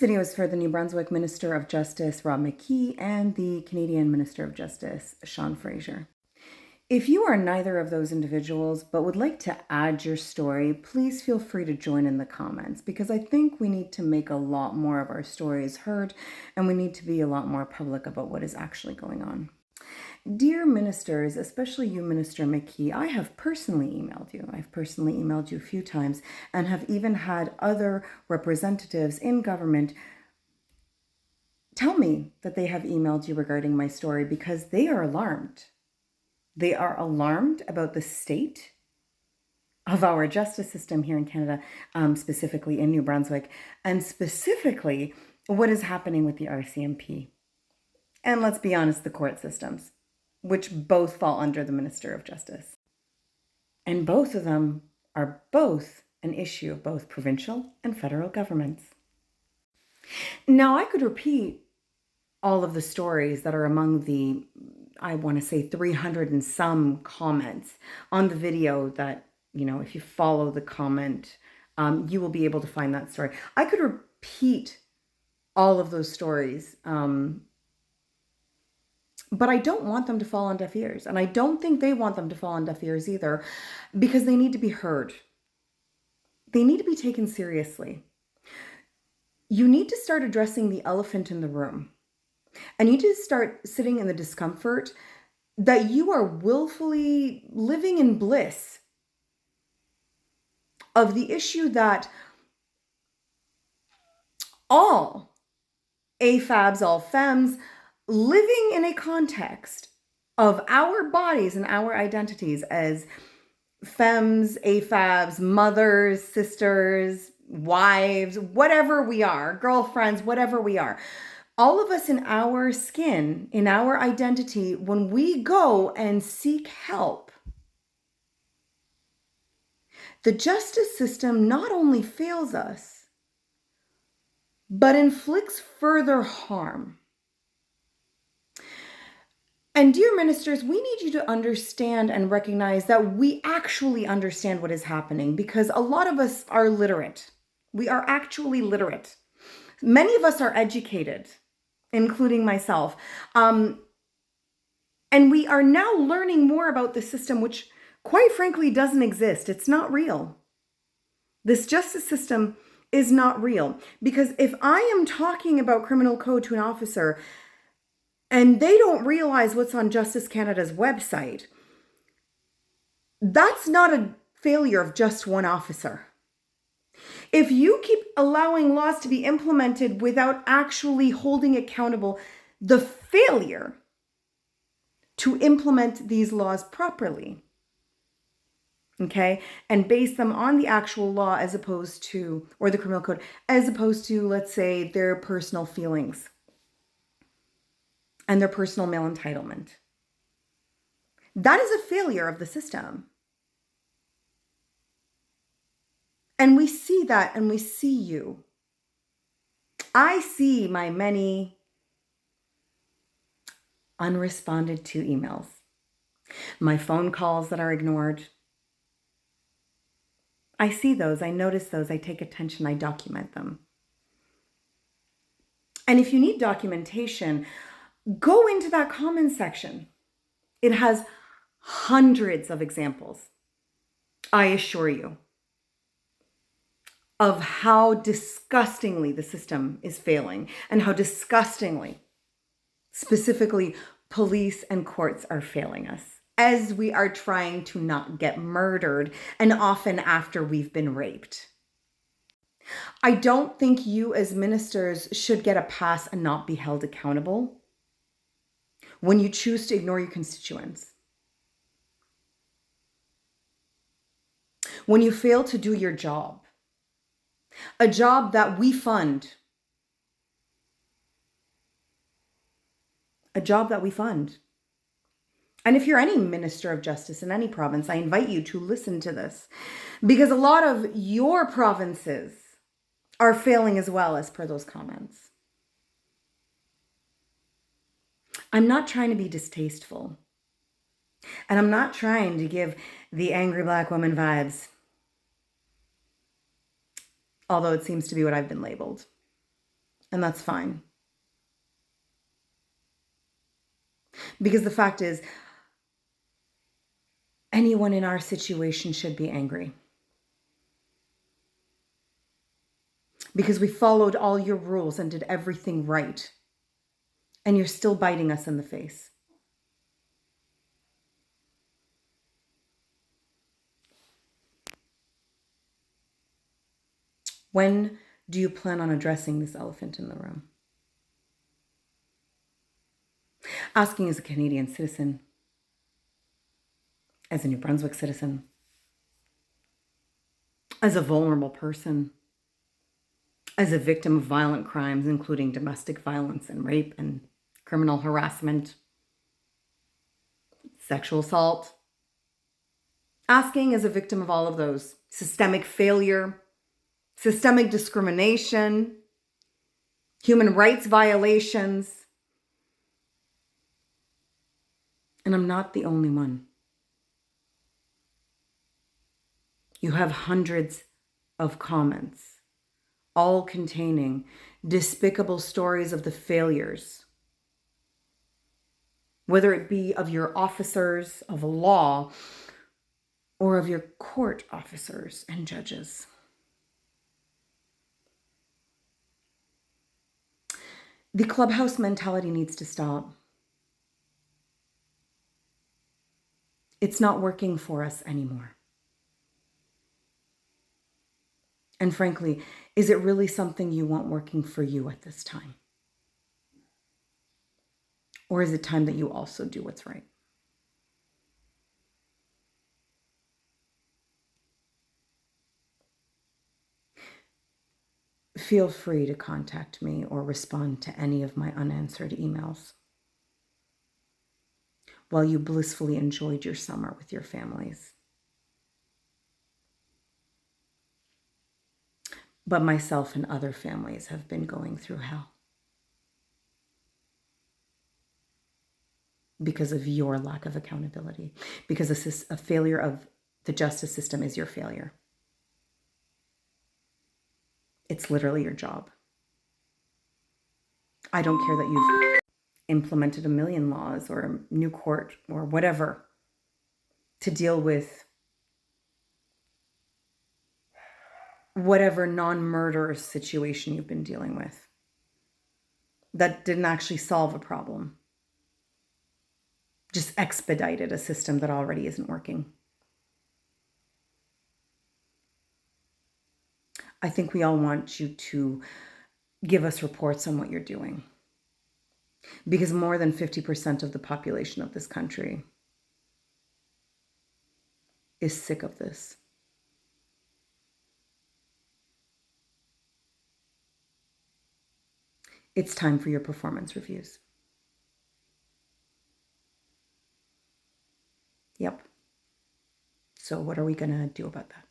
video is for the New Brunswick Minister of Justice, Rob McKee, and the Canadian Minister of Justice, Sean Fraser. If you are neither of those individuals but would like to add your story, please feel free to join in the comments, because I think we need to make a lot more of our stories heard and we need to be a lot more public about what is actually going on. Dear ministers, especially you, Minister McKee, I have personally emailed you. I've personally emailed you a few times and have even had other representatives in government tell me that they have emailed you regarding my story because they are alarmed. They are alarmed about the state of our justice system here in Canada, specifically in New Brunswick, and specifically what is happening with the RCMP. And let's be honest, the court systems, which both fall under the Minister of Justice. And both of them are both an issue of both provincial and federal governments. Now, I could repeat all of the stories that are among the, I want to say 300 and some comments on the video that, if you follow the comment, you will be able to find that story. I could repeat all of those stories, but I don't want them to fall on deaf ears. And I don't think they want them to fall on deaf ears either, because they need to be heard. They need to be taken seriously. You need to start addressing the elephant in the room. And you need to start sitting in the discomfort that you are willfully living in bliss of the issue that all AFABs, all femmes, living in a context of our bodies and our identities as femmes, AFABs, mothers, sisters, wives, whatever we are, girlfriends, whatever we are. All of us in our skin, in our identity, when we go and seek help, the justice system not only fails us, but inflicts further harm. And dear ministers, we need you to understand and recognize that we actually understand what is happening, because a lot of us are literate. We are actually literate. Many of us are educated, including myself. And we are now learning more about the system, which quite frankly doesn't exist. It's not real. This justice system is not real. Because if I am talking about criminal code to an officer and they don't realize what's on Justice Canada's website, that's not a failure of just one officer. If you keep allowing laws to be implemented without actually holding accountable the failure to implement these laws properly, okay, and base them on the actual law as opposed to, or the criminal code, as opposed to, let's say, their personal feelings and their personal male entitlement. That is a failure of the system. And we see that, and we see you. I see my many unresponded to emails, my phone calls that are ignored. I see those, I notice those, I take attention, I document them. And if you need documentation, go into that comment section. It has hundreds of examples, I assure you, of how disgustingly the system is failing and how disgustingly, specifically, police and courts are failing us as we are trying to not get murdered, and often after we've been raped. I don't think you as ministers should get a pass and not be held accountable when you choose to ignore your constituents. When you fail to do your job, a job that we fund, a job that we fund. And if you're any minister of justice in any province, I invite you to listen to this, because a lot of your provinces are failing as well, as per those comments. I'm not trying to be distasteful, and I'm not trying to give the angry Black woman vibes, although it seems to be what I've been labeled. And that's fine. Because the fact is, anyone in our situation should be angry. Because we followed all your rules and did everything right. And you're still biting us in the face. When do you plan on addressing this elephant in the room? Asking as a Canadian citizen, as a New Brunswick citizen, as a vulnerable person, as a victim of violent crimes, including domestic violence and rape and criminal harassment, sexual assault. Asking as a victim of all of those, systemic failure, systemic discrimination, human rights violations. And I'm not the only one. You have hundreds of comments, all containing despicable stories of the failures, whether it be of your officers of law or of your court officers and judges. The clubhouse mentality needs to stop. It's not working for us anymore. And frankly, is it really something you want working for you at this time? Or is it time that you also do what's right? Feel free to contact me or respond to any of my unanswered emails while you blissfully enjoyed your summer with your families. But myself and other families have been going through hell because of your lack of accountability, because a failure of the justice system is your failure. It's literally your job. I don't care that you've implemented a million laws or a new court or whatever to deal with whatever non-murder situation you've been dealing with. That didn't actually solve a problem. Just expedited a system that already isn't working. I think we all want you to give us reports on what you're doing. Because more than 50% of the population of this country is sick of this. It's time for your performance reviews. Yep. So what are we going to do about that?